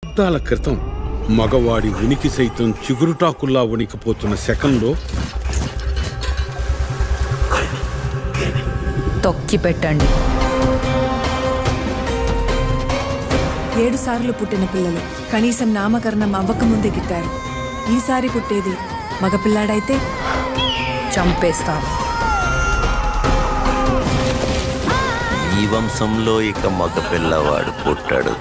శతాబ్దాల క్రితం మగవాడి ఉనికి సైతం చిగురుటాకుల్లా వణికిపోతున్న శకంలో తొక్కి పెట్టండి. 7 సార్లు పుట్టిన పిల్లలు కనీసం నామకరణం అవ్వకముందే గిట్టారు. ఈసారి పుట్టేది మగపిల్లాడైతే చంపేస్తాను. ఈ వంశంలో ఇక మగ పిల్లవాడు పుట్టాడు.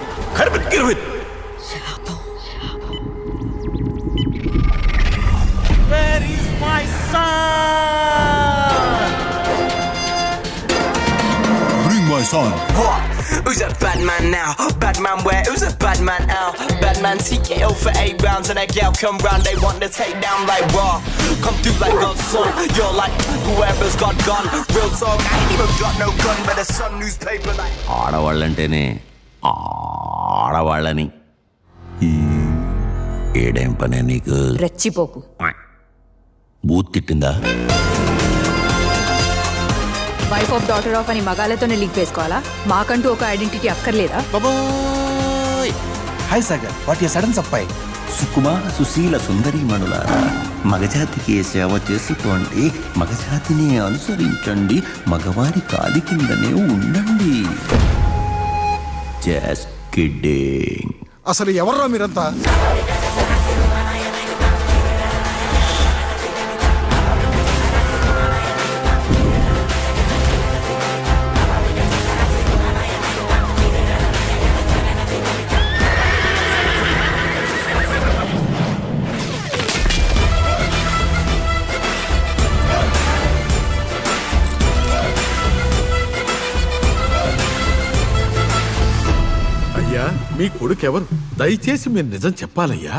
Where is my son? Bring my son. What? Who's a bad man now? Bad man where? Who's a bad man out? Bad man TKO for 8 rounds and a gal come round, they want to take down like raw. Come through like God's son. You're like whoever's got gun. Real talk, I ain't even got no gun, but a Sun newspaper like. ఆడవాళ్ళంటేనే ఆడవాళ్ళని. ఏడేం పనే నీకు? రెచ్చిపోకు. బూత్ తిట్టిందా? Wife of daughter of అని మగాలతోనే link వేసుకోవాలా? మాకంటూ ఒక ఐడెంటిటీ అక్కర్లేదా? Hi Sagar, what your sudden surprise? సుకుమార సుశీల సుందరీమణులారా, మగజాతికి సేవ చేసుకోండి, మగజాతిని అనుసరించండి, మగవారి కాలి కిందనే ఉండండి. Just kidding. అసలు ఎవర్రా మీరంతా? అయ్యా, మీ కొడుకెవరు? దయచేసి మీరు నిజం చెప్పాలయ్యా.